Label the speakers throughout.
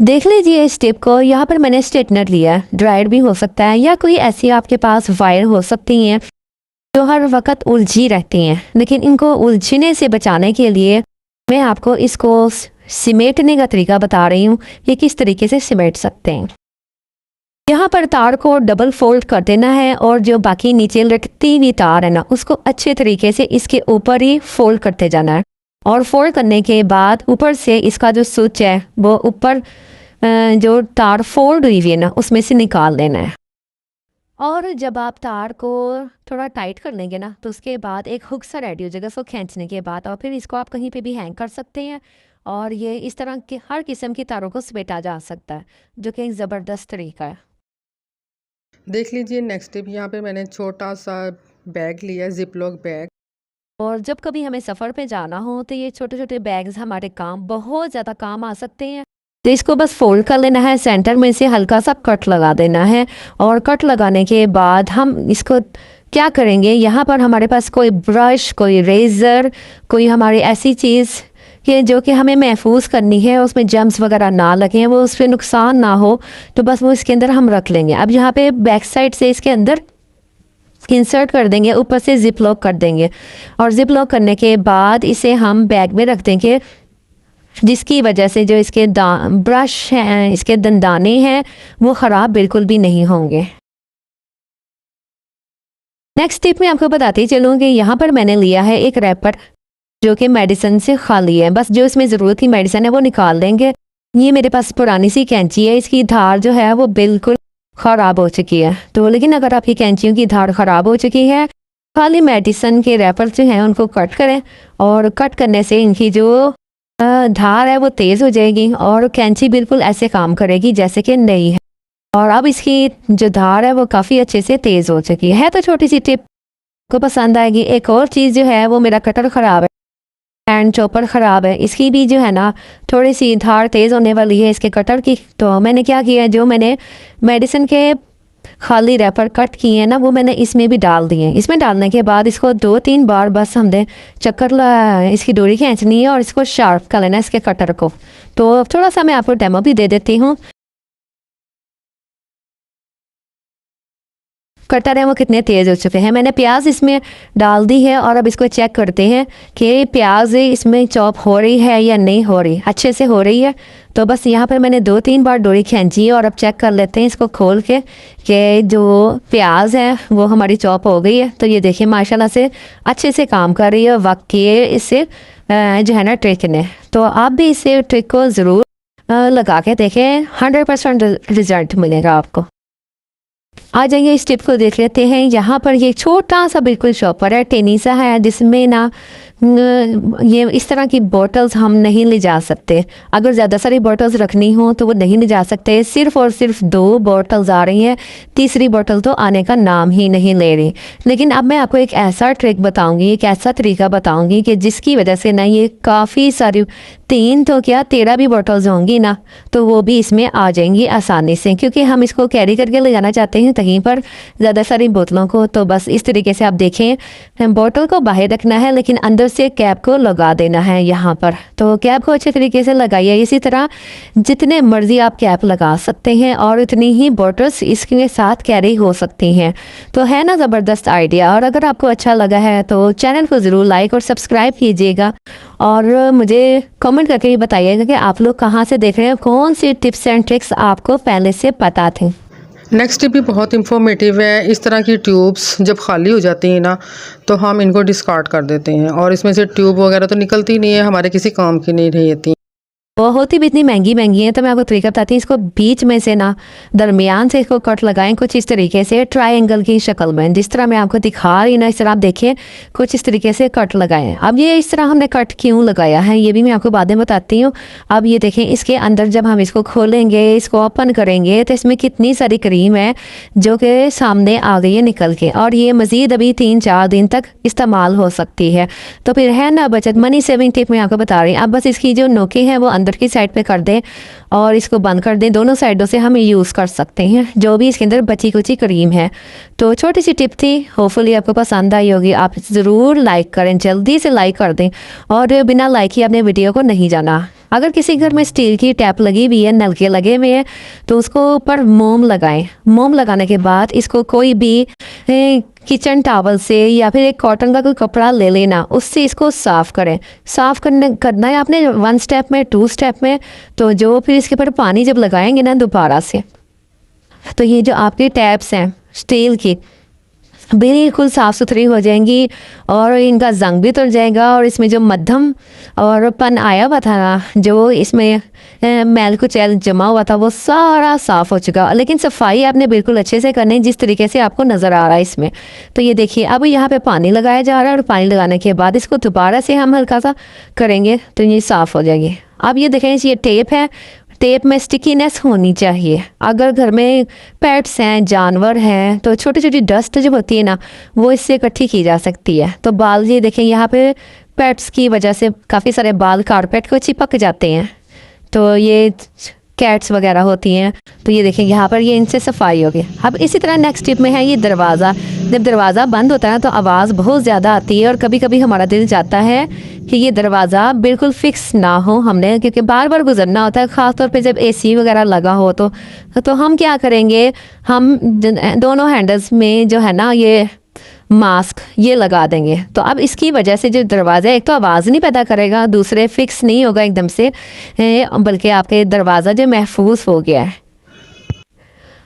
Speaker 1: देख लीजिए इस टिप को। यहाँ पर मैंने स्ट्रेटनर लिया है, ड्रायर भी हो सकता है या कोई ऐसी आपके पास वायर हो सकती हैं जो हर वक्त उलझी रहती हैं, लेकिन इनको उलझने से बचाने के लिए मैं आपको इसको सिमेटने का तरीका बता रही हूँ कि किस तरीके से सिमेट सकते हैं। यहाँ पर तार को डबल फोल्ड कर देना है और जो बाकी नीचे लटकती हुई तार है ना, उसको अच्छे तरीके से इसके ऊपर ही फोल्ड करते जाना है। और फोल्ड करने के बाद ऊपर से इसका जो स्विच है वो ऊपर जो तार फोल्ड हुई हुई है ना, उसमें से निकाल देना है। और जब आप तार को थोड़ा टाइट कर लेंगे ना, तो उसके बाद एक हुक सा रेडी हो जाएगा। सो खींचने के बाद और फिर इसको आप कहीं पे भी हैंग कर सकते हैं और ये इस तरह के हर किस्म की तारों को समेटा जा सकता है, जो कि एक ज़बरदस्त तरीका है।
Speaker 2: देख लीजिए नेक्स्ट टिप। यहाँ पे मैंने छोटा सा बैग लिया है, जिप लॉक बैग।
Speaker 1: और जब कभी हमें सफ़र पे जाना हो तो ये छोटे छोटे बैग्स हमारे बहुत ज़्यादा काम आ सकते हैं। तो इसको बस फोल्ड कर लेना है, सेंटर में से हल्का सा कट लगा देना है और कट लगाने के बाद हम इसको क्या करेंगे, यहाँ पर हमारे पास कोई ब्रश, कोई रेज़र, कोई हमारी ऐसी चीज़ कि जो कि हमें महफूज करनी है, उसमें जम्स वगैरह ना लगें, वो उस पर नुकसान ना हो, तो बस वो इसके अंदर हम रख लेंगे। अब यहाँ पे बैक साइड से इसके अंदर इंसर्ट कर देंगे, ऊपर से जिप लॉक कर देंगे और जिप लॉक करने के बाद इसे हम बैग में रख देंगे, जिसकी वजह से जो इसके ब्रश हैं, इसके दंदाने हैं, वो ख़राब बिल्कुल भी नहीं होंगे। नेक्स्ट टिप में आपको बताती चलूँ कि यहाँ पर मैंने लिया है एक रैपर जो कि मेडिसिन से खाली है। बस जो इसमें ज़रूरत की मेडिसिन है वो निकाल देंगे। ये मेरे पास पुरानी सी कैंची है, इसकी धार जो है वो बिल्कुल ख़राब हो चुकी है। तो लेकिन अगर आपकी कैंचियों की धार ख़राब हो चुकी है, खाली मेडिसिन के रैपर जो हैं उनको कट करें और कट करने से इनकी जो धार है वो तेज़ हो जाएगी और कैंची बिल्कुल ऐसे काम करेगी जैसे कि नई है। और अब इसकी जो धार है वो काफ़ी अच्छे से तेज़ हो चुकी है। तो छोटी सी टिप को पसंद आएगी। एक और चीज़ जो है वो मेरा कटर ख़राब है, हैंड चॉपर ख़राब है, इसकी भी जो है ना थोड़ी सी धार तेज़ होने वाली है इसके कटर की। तो मैंने क्या किया है, जो मैंने मेडिसिन के खाली रैपर कट किए हैं ना, वो मैंने इसमें भी डाल दिए हैं। इसमें डालने के बाद इसको 2-3 बार बस हमने इसकी डोरी खींचनी है और इसको शार्प कर लेना है इसके कटर को। तो थोड़ा सा मैं आपको डेमो भी दे देती हूँ। कटर है वो कितने तेज़ हो चुके हैं। मैंने प्याज इसमें डाल दी है और अब इसको चेक करते हैं कि प्याज इसमें चॉप हो रही है या नहीं हो रही, अच्छे से हो रही है। तो बस यहाँ पर मैंने 2-3 बार डोरी खींची है और अब चेक कर लेते हैं इसको खोल के कि जो प्याज है वो हमारी चॉप हो गई है। तो ये देखिए माशाल्लाह से अच्छे से काम कर रही है। वाकई इससे जो है ना ट्रिक ने, तो आप भी इसे ट्रिक को ज़रूर लगा के देखें, 100% रिजल्ट मिलेगा आपको। आ जाइए इस टिप को देख लेते हैं। यहाँ पर ये छोटा सा बिल्कुल शॉपर है, टेनी सा है, जिसमें ना ये इस तरह की बॉटल्स हम नहीं ले जा सकते। अगर ज़्यादा सारी बॉटल्स रखनी हो तो वो नहीं ले जा सकते। सिर्फ और सिर्फ 2 बॉटल्स आ रही हैं, तीसरी बॉटल तो आने का नाम ही नहीं ले रही। लेकिन अब मैं आपको एक ऐसा ट्रिक बताऊंगी, एक ऐसा तरीका बताऊंगी कि जिसकी वजह से ना ये काफ़ी सारी 3 तो क्या 13 भी बॉटल्स होंगी ना, तो वो भी इसमें आ जाएंगी आसानी से, क्योंकि हम इसको कैरी करके ले जाना चाहते हैं कहीं पर ज़्यादा सारी बोतलों को। तो बस इस तरीके से आप देखें, बॉटल को बाहर रखना है लेकिन अंदर से कैप को लगा देना है यहाँ पर। तो कैप को अच्छे तरीके से लगाइए। इसी तरह जितने मर्जी आप कैप लगा सकते हैं और इतनी ही बॉटल्स इसके साथ कैरी हो सकती हैं। तो है ना ज़बरदस्त आइडिया। और अगर आपको अच्छा लगा है तो चैनल को ज़रूर लाइक और सब्सक्राइब कीजिएगा और मुझे कमेंट करके भी बताइएगा कि आप लोग कहाँ से देख रहे हैं, कौन सी टिप्स एंड ट्रिक्स आपको पहले से पता थी।
Speaker 2: नेक्स्ट टिप भी बहुत इंफॉर्मेटिव है। इस तरह की ट्यूब्स जब खाली हो जाती हैं ना, तो हम इनको डिस्कार्ड कर देते हैं और इसमें से ट्यूब वगैरह तो निकलती नहीं है, हमारे किसी काम की नहीं रहती।
Speaker 1: बहुत ही भी इतनी महंगी महंगी है। तो मैं आपको तरीका बताती हूँ। इसको बीच में से ना दरमियान से इसको कट लगाएं, कुछ इस तरीके से ट्रायंगल की शक्ल में, जिस तरह मैं आपको दिखा रही ना, इस तरह आप देखिए, कुछ इस तरीके से कट लगाएं। अब ये इस तरह हमने कट क्यों लगाया है ये भी मैं आपको बाद में बताती हूँ। अब ये देखें, इसके अंदर जब हम इसको खोलेंगे, इसको ओपन करेंगे, तो इसमें कितनी सारी क्रीम है जो कि सामने आ गई है निकल के, और ये मज़ीद अभी 3-4 दिन तक इस्तेमाल हो सकती है। तो फिर है ना बचत, मनी सेविंग टिप मैं आपको बता रही हूँ। अब बस इसकी जो नोके हैं वो अंदर की साइड पे कर दें और इसको बंद कर दें। दोनों साइडों से हम यूज़ कर सकते हैं जो भी इसके अंदर बची कुची क्रीम है। तो छोटी सी टिप थी, होपफुली आपको पसंद आई होगी। आप ज़रूर लाइक करें, जल्दी से लाइक कर दें और बिना लाइक ही अपने वीडियो को नहीं जाना। अगर किसी घर में स्टील की टैप लगी हुई है, नलके लगे हुए हैं, तो उसको ऊपर मोम लगाएं। मोम लगाने के बाद इसको कोई भी किचन टॉवल से या फिर एक कॉटन का कोई कपड़ा ले लेना, उससे इसको साफ़ करें। साफ़ करना है आपने 1 स्टेप में, 2 स्टेप में। तो जो फिर इसके ऊपर पानी जब लगाएंगे ना दोबारा से, तो ये जो आपकी टैप्स हैं स्टील की बिल्कुल साफ़ सुथरी हो जाएंगी और इनका जंग भी उतर जाएगा। और इसमें जो मध्यम और पन आया हुआ था ना, जो इसमें मैल कुचैल जमा हुआ था, वो सारा साफ़ हो चुका। लेकिन सफाई आपने बिल्कुल अच्छे से करनी, जिस तरीके से आपको नज़र आ रहा है इसमें। तो ये देखिए अब यहाँ पे पानी लगाया जा रहा है और पानी लगाने के बाद इसको दोबारा से हम हल्का सा करेंगे तो ये साफ़ हो जाएगी। अब ये देखें, ये टेप है, टेप में स्टिकीनेस होनी चाहिए। अगर घर में पेट्स हैं, जानवर हैं, तो छोटी छोटी डस्ट जब होती है ना, वो इससे इकट्ठी की जा सकती है। तो बाल ये देखें, यहाँ पे पेट्स की वजह से काफ़ी सारे बाल कारपेट को चिपक जाते हैं। तो ये कैट्स वगैरह होती हैं, तो ये देखें यहाँ पर ये इनसे सफाई होगी। अब इसी तरह नेक्स्ट टिप में है ये दरवाज़ा। जब दरवाज़ा बंद होता है तो आवाज़ बहुत ज़्यादा आती है और कभी कभी हमारा दिल चाहता है कि ये दरवाज़ा बिल्कुल फिक्स ना हो हमने, क्योंकि बार बार गुजरना होता है, ख़ास तौर पे जब एसी वगैरह लगा हो। तो हम क्या करेंगे, हम दोनों हैंडल्स में जो है ना ये मास्क ये लगा देंगे। तो अब इसकी वजह से जो दरवाज़ा एक तो आवाज़ नहीं पैदा करेगा, दूसरे फिक्स नहीं होगा एकदम से, बल्कि आपके दरवाज़ा जो महफूज हो गया है।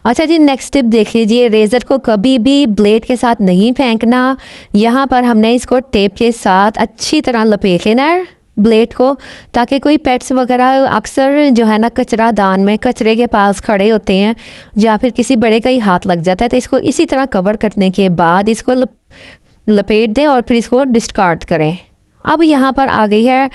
Speaker 1: अच्छा जी, नेक्स्ट टिप देख लीजिए। रेज़र को कभी भी ब्लेड के साथ नहीं फेंकना। यहाँ पर हमने इसको टेप के साथ अच्छी तरह लपेट लेना है ब्लेड को, ताकि कोई पेट्स वगैरह अक्सर जो है ना कचरा दान में कचरे के पास खड़े होते हैं या फिर किसी बड़े का ही हाथ लग जाता है। तो इसको इसी तरह कवर करने के बाद इसको लपेट दें और फिर इसको डिस्कार्ड करें। अब यहाँ पर आ गई है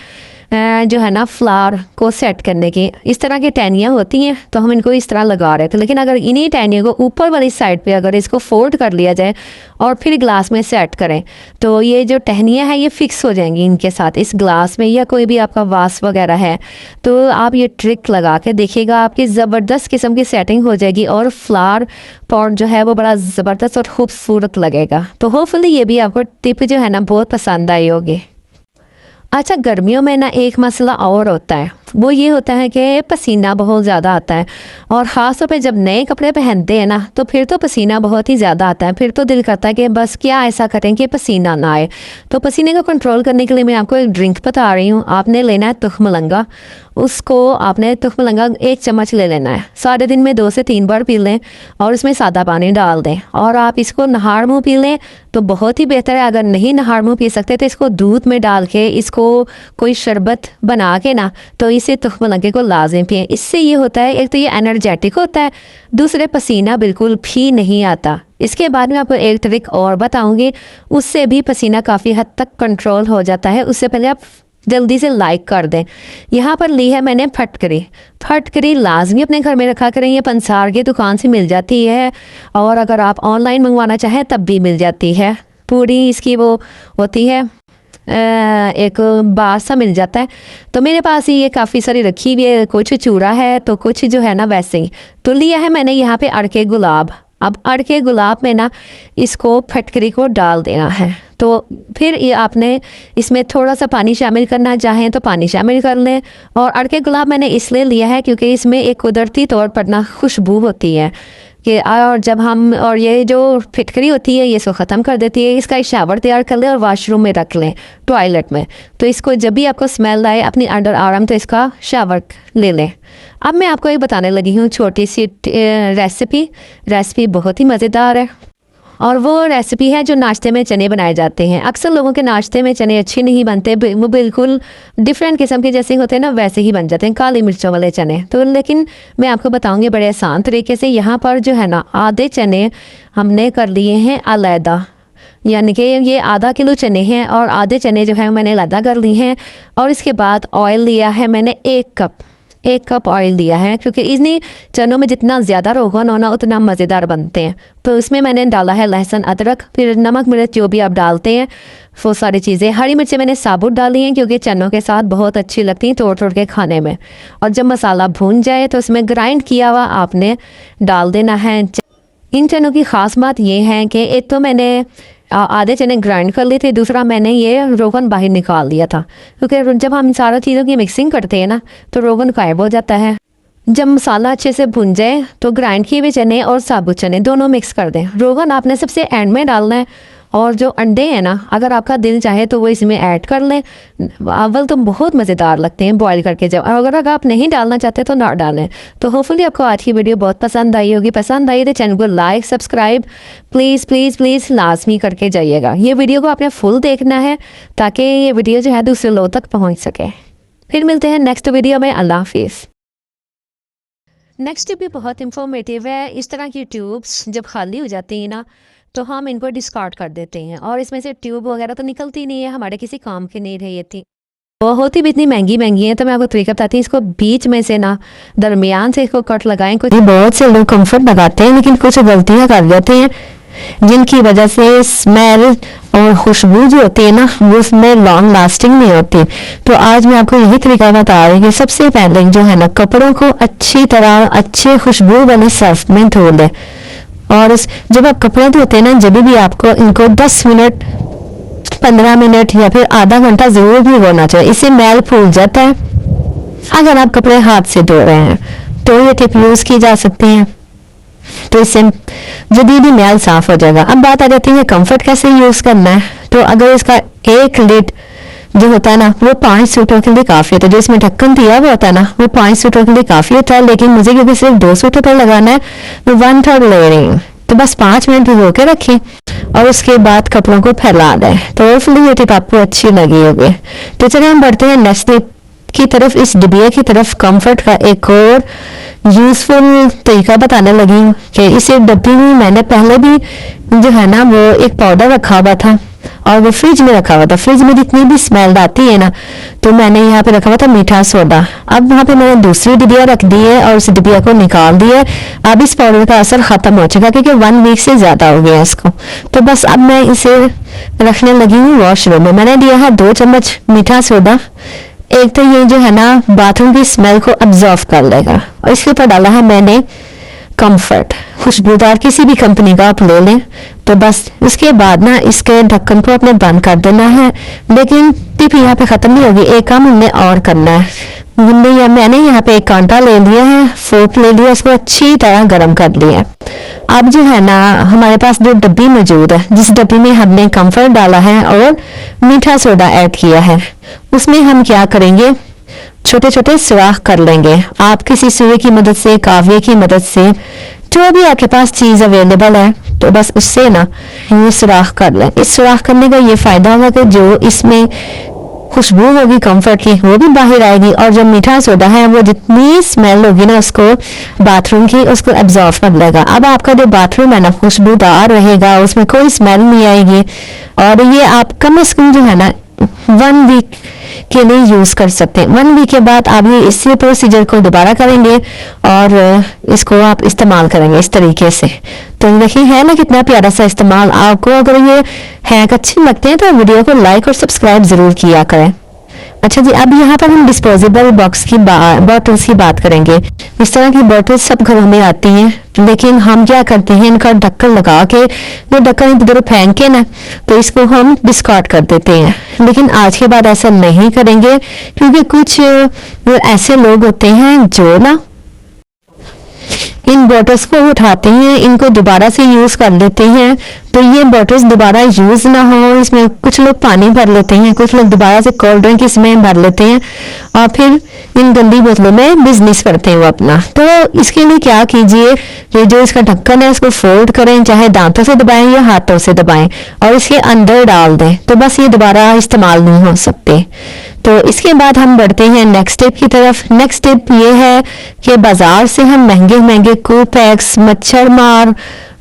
Speaker 1: जो है ना फ्लावर को सेट करने की। इस तरह की टहनियाँ होती हैं, तो हम इनको इस तरह लगा रहे थे। लेकिन अगर इन्हीं टहनियों को ऊपर वाली साइड पे अगर इसको फोल्ड कर लिया जाए और फिर ग्लास में सेट करें, तो ये जो टहनियाँ हैं ये फिक्स हो जाएंगी इनके साथ इस ग्लास में, या कोई भी आपका वास वगैरह है। तो आप ये ट्रिक लगा के देखिएगा, आपकी ज़बरदस्त किस्म की सेटिंग हो जाएगी और फ्लावर पॉट जो है वो बड़ा ज़बरदस्त और खूबसूरत लगेगा। तो होपफुली ये भी आपको टिप जो है ना बहुत पसंद आई होगी। अच्छा, गर्मियों में ना एक मसला और होता है, वो ये होता है कि पसीना बहुत ज़्यादा आता है। और ख़ास तौर पे जब नए कपड़े पहनते हैं ना, तो फिर तो पसीना बहुत ही ज़्यादा आता है। फिर तो दिल करता है कि बस क्या ऐसा करें कि पसीना ना आए। तो पसीने को कंट्रोल करने के लिए मैं आपको एक ड्रिंक बता रही हूँ। आपने लेना है तुखमलंगा। उसको आपने तुखमलंगा 1 चम्मच ले लेना है। सारे दिन में 2 से 3 बार पी लें और उसमें सादा पानी डाल दें और आप इसको नहार मुँह पी लें तो बहुत ही बेहतर है। अगर नहीं नहार मुँह पी सकते तो इसको दूध में डाल के इसको कोई शरबत बना के ना, तो इसे तुखमलंगे को लाजिम पिए। इससे ये होता है, एक तो ये एनर्जेटिक होता है, दूसरे पसीना बिल्कुल भी नहीं आता। इसके बाद में आपको एक ट्रिक और बताऊंगी, उससे भी पसीना काफ़ी हद तक कंट्रोल हो जाता है। उससे पहले आप जल्दी से लाइक कर दें। यहाँ पर ली है मैंने फटकरी। फटकरी लाजमी अपने घर में रखा करें, ये पंसार की दुकान से मिल जाती है और अगर आप ऑनलाइन मंगवाना चाहें तब भी मिल जाती है। पूरी इसकी वो होती है, एक बार सा मिल जाता है। तो मेरे पास ही ये काफ़ी सारी रखी हुई है, कुछ चूड़ा है तो कुछ जो है ना वैसे ही। तो लिया है मैंने यहाँ पे अड़के गुलाब। अब अड़के गुलाब में ना इसको फटकरी को डाल देना है। तो फिर ये आपने इसमें थोड़ा सा पानी शामिल करना चाहें तो पानी शामिल कर लें। और अड़के गुलाब मैंने इसलिए लिया है क्योंकि इसमें एक कुदरती तौर पर ना खुशबू होती है कि और जब हम और ये जो फिटकरी होती है ये इसको ख़त्म कर देती है। इसका एक शावर तैयार कर लें और वॉशरूम में रख लें, टॉयलेट में। तो इसको जब भी आपको स्मेल आए अपनी अंडर आर्म तो इसका शावर ले लें। अब मैं आपको एक बताने लगी हूँ छोटी सी रेसिपी बहुत ही मज़ेदार है और वो रेसिपी है जो नाश्ते में चने बनाए जाते हैं। अक्सर लोगों के नाश्ते में चने अच्छे नहीं बनते, वो बिल्कुल डिफरेंट किस्म के जैसे होते हैं ना वैसे ही बन जाते हैं, काली मिर्चों वाले चने। तो लेकिन मैं आपको बताऊंगी बड़े आसान तरीके से। यहाँ पर जो है ना आधे चने हमने कर लिए हैं अलहदा, यानी कि ये आधा किलो चने हैं और आधे चने जो है मैंने अलहदा कर लिए हैं। और इसके बाद ऑयल लिया है मैंने 1 कप ऑयल दिया है, क्योंकि इन्हीं चनों में जितना ज़्यादा रोगन होना उतना मज़ेदार बनते हैं। तो इसमें मैंने डाला है लहसुन, अदरक, फिर नमक मिर्च जो भी आप डालते हैं वो सारी चीज़ें। हरी मिर्चें मैंने साबुत डाली हैं क्योंकि चनों के साथ बहुत अच्छी लगती हैं तोड़ तोड़ के खाने में। और जब मसाला भून जाए तो उसमें ग्राइंड किया हुआ आपने डाल देना है। इन चनों की ख़ास बात ये है कि एक तो मैंने आधे चने ग्राइंड कर लिए थे, दूसरा मैंने ये रोगन बाहर निकाल दिया था, क्योंकि जब हम इन सारा चीज़ों की मिक्सिंग करते हैं ना तो रोगन गायब हो जाता है। जब मसाला अच्छे से भुन जाए तो ग्राइंड किए हुए चने और साबुत चने दोनों मिक्स कर दें। रोगन आपने सबसे एंड में डालना है, और जो अंडे हैं ना, अगर आपका दिल चाहे तो वो इसमें ऐड कर लें। अव्वल तो बहुत मज़ेदार लगते हैं बॉईल करके जब, और अगर आप नहीं डालना चाहते तो ना डालें। तो होपफुली आपको आज की वीडियो बहुत पसंद आई होगी। पसंद आई तो चैनल को like subscribe please please please लाजमी करके जाइएगा। ये वीडियो को आपने फुल देखना है ताकि ये वीडियो जो है दूसरे लोगों तक पहुँच सके। फिर मिलते हैं नेक्स्ट वीडियो में। अल्लाह हाफिज़। नेक्स्ट टिप भी बहुत इंफॉर्मेटिव है। इस तरह की ट्यूब्स जब खाली हो जाती हैं ना तो हम इनको डिस्कार्ड कर देते हैं, और इसमें से ट्यूब वगैरह तो निकलती नहीं है, हमारे किसी काम की नहीं रही थी। बहुत ही भी इतनी महंगी महंगी है, तो मैं आपको तरीका बताती हूँ। इसको बीच में से ना दरमियान से इसको कट लगाएं। कुछ बहुत से लोग कंफर्ट लगाते हैं, लेकिन कुछ गलतियाँ कर देते हैं जिनकी वजह से स्मेल और खुशबू जो होती है ना वो उसमें लॉन्ग लास्टिंग नहीं होती। तो आज मैं आपको यही तरीका बता रही हूँ कि सबसे पहले जो है ना कपड़ों को अच्छी तरह अच्छे खुशबू वाले सर्फ में धो लें, और जब आप कपड़े धोते हैं ना जब भी आपको इनको 10 मिनट 15 मिनट या फिर आधा घंटा ज़रूर भी होना चाहिए, इससे मैल फूल जाता है। अगर आप कपड़े हाथ से धो रहे हैं तो ये टिप यूज़ की जा सकती है, तो इससे जल्दी भी मैल साफ हो जाएगा। अब बात आ जाती है कंफर्ट कैसे यूज़ करना है। तो अगर इसका एक लिड जो होता है ना वो 5 सूटों के लिए काफ़ी होता है, जो इसमें ढक्कन दिया हुआ होता है ना वो 5 सूटों के लिए काफ़ी होता है, लेकिन मुझे क्योंकि सिर्फ 2 सूटों पर लगाना है तो 1/3 लेयरिंग, तो बस 5 मिनट भिगो के रखें और उसके बाद कपड़ों को फैला दें। तो होपफुली ये टिप आपको अच्छी लगी होगी। तो चलिए हम बढ़ते हैं नेक्स्ट टिप की तरफ। इस डिबिया की तरफ कंफर्ट का एक और यूज़फुल तरीका बताने लगी हूँ कि इस डब्बी में मैंने पहले भी जो है ना वो एक पाउडर रखा हुआ था और वो फ्रिज में रखा हुआ था। फ्रिज में जितनी भी स्मेल आती है ना तो मैंने यहाँ पे रखा हुआ था मीठा सोडा। अब वहाँ पे मैंने दूसरी डिबिया रख दी है और उस डिबिया को निकाल दिया। अब इस पाउडर का असर ख़त्म हो चुका क्योंकि 1 वीक से ज़्यादा हो गया इसको। तो बस अब मैं इसे रखने लगी हूँ वॉशरूम में। मैंने दिया है 2 चम्मच मीठा सोडा। एक तो ये जो है ना बाथरूम की स्मेल को अब्जॉर्व कर लेगा, और इसके ऊपर डाला है मैंने कंफर्ट, खुशबूदार किसी भी कंपनी का आप ले लें। तो बस उसके बाद ना इसके ढक्कन को अपने बंद कर देना है। लेकिन टिप यहाँ पे ख़त्म नहीं होगी, एक काम हमने और करना है। मैंने यहाँ पे एक कांटा ले लिया है, फोर्क ले लिया, उसको अच्छी तरह गर्म कर लिया। अब जो है ना हमारे पास जो डब्बी मौजूद है, जिस डब्बी में हमने कंफर्ट डाला है और मीठा सोडा ऐड किया है, उसमें हम क्या करेंगे, छोटे छोटे सुराख कर लेंगे। आप किसी सुई की मदद से, काव्य की मदद से, जो भी आपके पास चीज़ अवेलेबल है, तो बस उससे ना ये सुराख कर लें। इस सुराख करने का ये फ़ायदा होगा कि जो इसमें खुशबू होगी कंफर्ट की वो भी बाहर आएगी, और जो मीठा सोडा है वो जितनी स्मेल होगी ना उसको बाथरूम की उसको एब्जॉर्व कर लेगा। अब आपका जो बाथरूम है ना खुशबूदार रहेगा, उसमें कोई स्मेल नहीं आएगी। और ये आप कम से कम जो है ना 1 वीक के लिए यूज़ कर सकते हैं। 1 वीक के बाद आप ये इसी प्रोसीजर को दोबारा करेंगे और इसको आप इस्तेमाल करेंगे इस तरीके से। तो देखिए है ना कितना प्यारा सा इस्तेमाल। आपको अगर ये हैक अच्छे लगते हैं तो वीडियो को लाइक और सब्सक्राइब ज़रूर किया करें। अच्छा जी, अब यहाँ पर हम डिस्पोजेबल बॉक्स की बॉटल्स की बात करेंगे। इस तरह की बॉटल्स सब घरों में आती हैं, लेकिन हम क्या करते हैं इनका ढक्कन लगा के, वो ढक्कन इधर फेंक के ना तो इसको हम डिस्कार्ड कर देते हैं। लेकिन आज के बाद ऐसा नहीं करेंगे, क्योंकि कुछ ऐसे लोग होते हैं जो ना इन बॉटल्स को उठाते हैं, इनको दोबारा से यूज़ कर लेते हैं। तो ये बॉटल्स दोबारा यूज़ ना हो, इसमें कुछ लोग पानी भर लेते हैं, कुछ लोग दोबारा से कोल्ड ड्रिंक इसमें भर लेते हैं और फिर इन गंदी बोतलों में बिजनेस करते हैं वो अपना। तो इसके लिए क्या कीजिए, ये जो इसका ढक्कन है इसको फोल्ड करें, चाहे दांतों से दबाएं या हाथों से दबाएं, और इसके अंदर डाल दें, तो बस ये दोबारा इस्तेमाल नहीं हो सकते। तो इसके बाद हम बढ़ते हैं नेक्स्ट टिप की तरफ। नेक्स्ट टिप ये है कि बाजार से हम महंगे महंगे कूपैक्स, मच्छर मार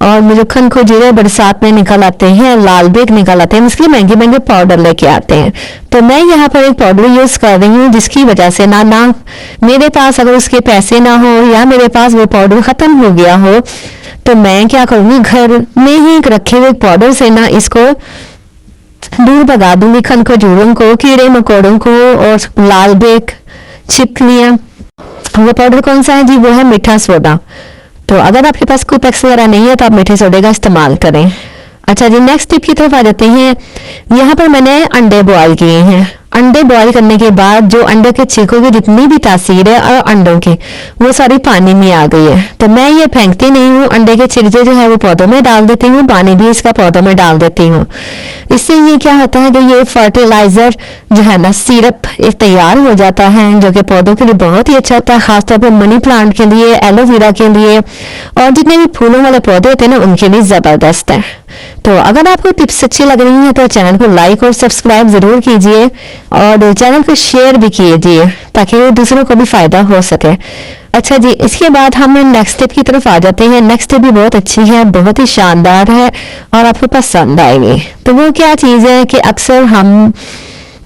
Speaker 1: और मुजफ्फन खजूरे बरसात में निकल आते हैं, लाल बेग निकल आते हैं, इसके लिए महंगे महंगे पाउडर लेके आते हैं। तो मैं यहाँ पर एक पाउडर यूज कर रही हूँ जिसकी वजह से ना मेरे पास अगर उसके पैसे ना हो या मेरे पास वो पाउडर खत्म हो गया हो, तो मैं क्या करूँगी, घर में ही रखे हुए पाउडर से ना इसको दूर भगा दूंगी खन खजूरों को, कीड़े मकोड़ों को और लाल बेग, छिपकलियाँ। वो पाउडर कौन सा है जी, वो है मीठा सोडा। तो अगर आपके पास कूपैक्स वगैरह नहीं है तो आप मीठे सोडे का इस्तेमाल करें। अच्छा जी, नेक्स्ट टिप की तरफ आ जाते हैं। यहाँ पर मैंने अंडे बॉईल किए हैं। अंडे बॉईल करने के बाद जो अंडे के छिलकों की जितनी भी तासीर है और अंडों की, वो सारी पानी में आ गई है। तो मैं ये फेंकती नहीं हूँ, अंडे के छिलके जो है वो पौधों में डाल देती हूँ, पानी भी इसका पौधों में डाल देती हूँ। इससे ये क्या होता है कि ये फर्टिलाइजर जो है ना, सिरप एक तैयार हो जाता है, जो कि पौधों के लिए बहुत ही अच्छा होता है, खासतौर पर मनी प्लांट के लिए, एलोवेरा के लिए, और जितने भी फूलों वाले पौधे होते हैं ना, उनके लिए जबरदस्त है। तो अगर आपको टिप्स अच्छी लग रही हैं तो चैनल को लाइक और सब्सक्राइब जरूर कीजिए, और चैनल को शेयर भी कीजिए ताकि दूसरों को भी फायदा हो सके। अच्छा जी, इसके बाद हम नेक्स्ट टिप की तरफ आ जाते हैं। नेक्स्ट टिप भी बहुत अच्छी है, बहुत ही शानदार है और आपको पसंद आएगी। तो वो क्या चीज़ है कि अक्सर हम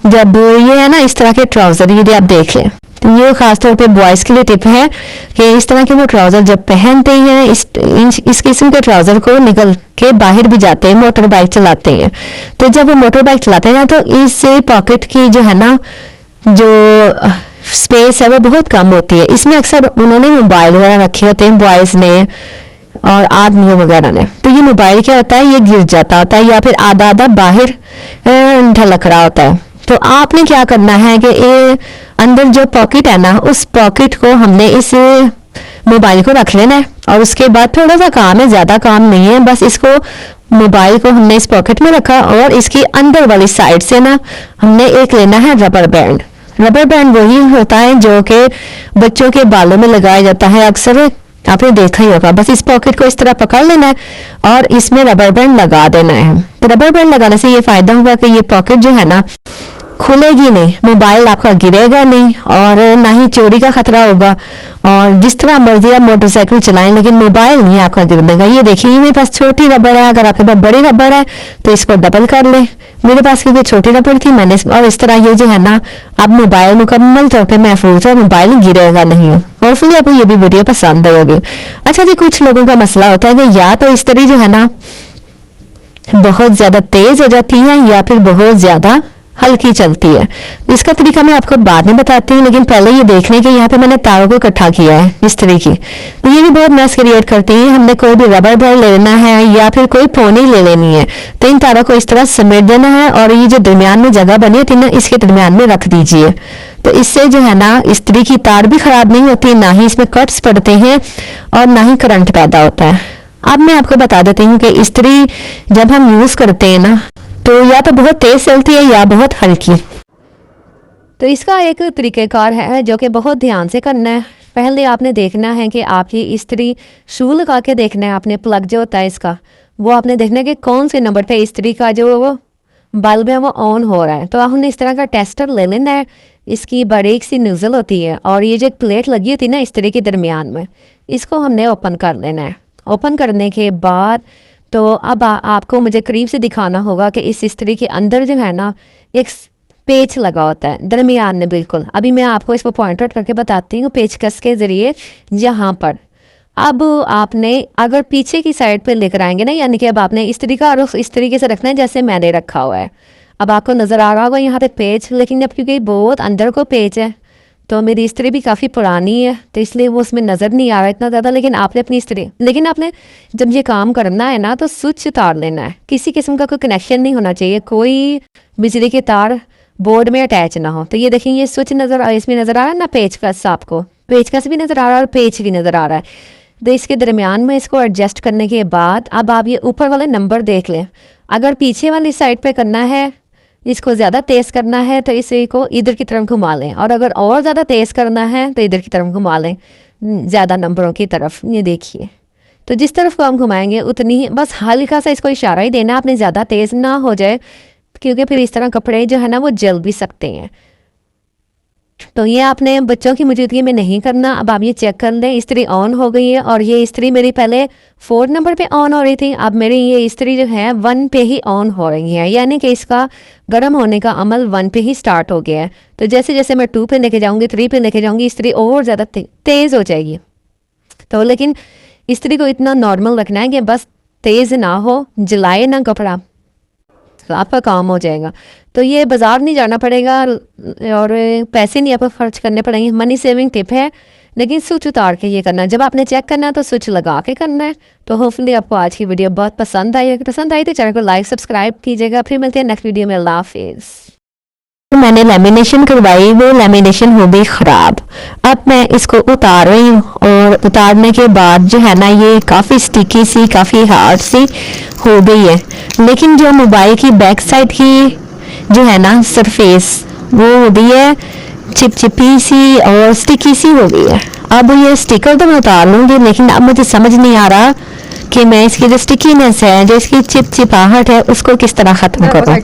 Speaker 1: जब ये है ना, इस तरह के ट्राउजर यदि आप देख लें, तो ये खासतौर पे बॉयज़ के लिए टिप है कि इस तरह के वो ट्राउज़र जब पहनते हैं, इस किस्म के ट्राउज़र को निकल के बाहर भी जाते हैं, मोटर बाइक चलाते हैं। तो जब वो मोटर बाइक चलाते हैं तो इस पॉकेट की जो है ना, जो स्पेस है वो बहुत कम होती है। इसमें अक्सर उन्होंने मोबाइल वगैरह रखे होते हैं बॉयज़ ने और आदमियों वगैरह ने। तो ये मोबाइल क्या होता है, ये गिर जाता होता है या फिर आधा आधा बाहर ढलक रहा होता है। तो आपने क्या करना है कि ये अंदर जो पॉकेट है ना, उस पॉकेट को हमने इस मोबाइल को रख लेना है, और उसके बाद थोड़ा सा काम है, ज़्यादा काम नहीं है, बस इसको मोबाइल को हमने इस पॉकेट में रखा और इसकी अंदर वाली साइड से ना हमने एक लेना है रबर बैंड। रबर बैंड वही होता है जो कि बच्चों के बालों में लगाया जाता है, अक्सर आपने देखा ही होगा। बस इस पॉकेट को इस तरह पकड़ लेना है और इसमें रबर बैंड लगा देना है। तो रबर बैंड लगाने से ये फायदा होगा कि ये पॉकेट जो है ना, खुलेगी नहीं, मोबाइल आपका गिरेगा नहीं और ना ही चोरी का खतरा होगा। और जिस तरह मर्जी आप मोटरसाइकिल चलाएं, लेकिन मोबाइल नहीं आपका गिरने। ये देखिए, मेरे पास छोटी रबड़ है, अगर आपके पास बड़ी रबड़ है तो इसको डबल कर ले। मेरे पास क्योंकि छोटी रबड़ थी, मैंने और इस तरह ये जो है ना, अब मोबाइल मुकम्मल तौर पर महफूज है, मोबाइल गिरेगा नहीं। और फिर आपको ये भी वीडियो पसंद आएगी। अच्छा जी, कुछ लोगों का मसला होता है कि या तो इस्त्री जो है ना बहुत ज्यादा तेज हो जाती है या फिर बहुत ज्यादा हल्की चलती है। इसका तरीका मैं आपको बाद में बताती हूँ, लेकिन पहले ये देखने के यहाँ पे मैंने तारों को इकट्ठा किया है इस तरह की। तो ये भी बहुत मैस क्रिएट करती है। हमने कोई भी रबर बैंड ले लेना है या फिर कोई पोनी ले लेनी है, तो इन तारों को इस तरह समेट देना है और ये जो दरमियान में जगह बनी होती है ना, इसके दरमियान में रख दीजिए। तो इससे जो है ना, इस्त्री की तार भी खराब नहीं होती, ना ही इसमें कट्स पड़ते हैं और ना ही करंट पैदा होता है। अब मैं आपको बता देती हूँ कि इस्त्री जब हम यूज करते हैं ना, तो या तो बहुत तेज चलती है या बहुत हल्की। तो इसका एक तरीक़ेकार है जो कि बहुत ध्यान से करना है। पहले आपने देखना है कि आपकी इस्त्री शू लगा के देखना है, आपने प्लग जो होता है इसका, वो आपने देखना है कि कौन से नंबर पे इस्त्री का जो वो बल्ब है वो ऑन हो रहा है। तो हमने इस तरह का टेस्टर ले लेना है। इसकी बारीक सी नज़ल होती है और ये जो प्लेट लगी होती है ना इस्त्री के दरमियान में, इसको हमने ओपन कर लेना है। ओपन करने के बाद तो अब आपको मुझे करीब से दिखाना होगा कि इस इस्त्री के अंदर जो है ना, एक पेच लगा होता है दरमियान में बिल्कुल। अभी मैं आपको इसको पॉइंट आउट करके बताती हूँ पेचकस के ज़रिए। यहाँ पर अब आपने अगर पीछे की साइड पे लेकर आएंगे ना, यानी कि अब आपने इस्त्री का रुख इस तरीके से रखना है जैसे मैंने रखा हुआ है। अब आपको नज़र आ रहा होगा यहाँ पे पेच, लेकिन अब क्योंकि बहुत अंदर को पेच है तो मेरी इस्त्री भी काफ़ी पुरानी है, तो इसलिए वो उसमें नज़र नहीं आ रहा इतना ज़्यादा। लेकिन आपने अपनी इस्त्री, लेकिन आपने जब ये काम करना है ना, तो स्विच उतार लेना है। किसी किस्म का कोई कनेक्शन नहीं होना चाहिए, कोई बिजली के तार बोर्ड में अटैच ना हो। तो ये देखिए, ये स्विच नज़र इसमें नज़र आ रहा है ना, पेचकस, आपको पेचकस भी नज़र आ रहा है और पेच भी नज़र आ रहा है। तो इसके दरमियान में इसको एडजस्ट करने के बाद अब आप ये ऊपर वाले नंबर देख लें। अगर पीछे वाली साइड पे करना है, इसको ज़्यादा तेज़ करना है तो इसे को इधर की तरफ घुमा लें, और अगर और ज़्यादा तेज़ करना है तो इधर की तरफ घुमा लें, ज़्यादा नंबरों की तरफ। ये देखिए, तो जिस तरफ को हम घुमाएंगे उतनी ही, बस हल्का सा इसको इशारा ही देना, आपने ज़्यादा तेज़ ना हो जाए, क्योंकि फिर इस तरह कपड़े जो है ना वो जल भी सकते हैं। तो ये आपने बच्चों की मौजूदगी में नहीं करना। अब आप ये चेक कर लें, इस्त्री ऑन हो गई है, और ये इस्त्री मेरी पहले 4 नंबर पे ऑन हो रही थी, अब मेरी ये इस्त्री जो है 1 पे ही ऑन हो रही है, यानी कि इसका गर्म होने का अमल 1 पे ही स्टार्ट हो गया है। तो जैसे जैसे मैं 2 पे लेके जाऊँगी, 3 पे लेके जाऊँगी, इस्त्री और ज़्यादा तेज़ हो जाएगी। तो लेकिन इस्त्री को इतना नॉर्मल रखना है कि बस तेज़ ना हो, जलाए ना कपड़ा, तो आपका काम हो जाएगा। तो ये बाज़ार नहीं जाना पड़ेगा और पैसे नहीं आपको खर्च करने पड़ेंगे। मनी सेविंग टिप है, लेकिन स्विच उतार के ये करना है। जब आपने चेक करना है तो स्विच लगा के करना है। तो होपफुली आपको आज की वीडियो बहुत पसंद आई। अगर पसंद आई तो चैनल को लाइक सब्सक्राइब कीजिएगा। फिर मिलते हैं नेक्स्ट वीडियो में। अल्लाह हाफिज़। मैंने लेमिनेशन करवाई, वो लेमिनेशन हो गई ख़राब। अब मैं इसको उतार रही हूँ और उतारने के बाद जो है ना ये काफ़ी स्टिकी सी, काफ़ी हार्ड सी हो गई है। लेकिन जो मोबाइल की बैक साइड की जो है ना सरफेस वो हो गई है चिपचिपी सी और स्टिकी सी हो गई है। अब ये स्टिकर तो मैं उतार लूँगी, लेकिन अब मुझे समझ नहीं आ रहा कि मैं इसकी जो स्टिकीनेस है, जो इसकी चिपचिपाहट है, उसको किस तरह ख़त्म करूँ,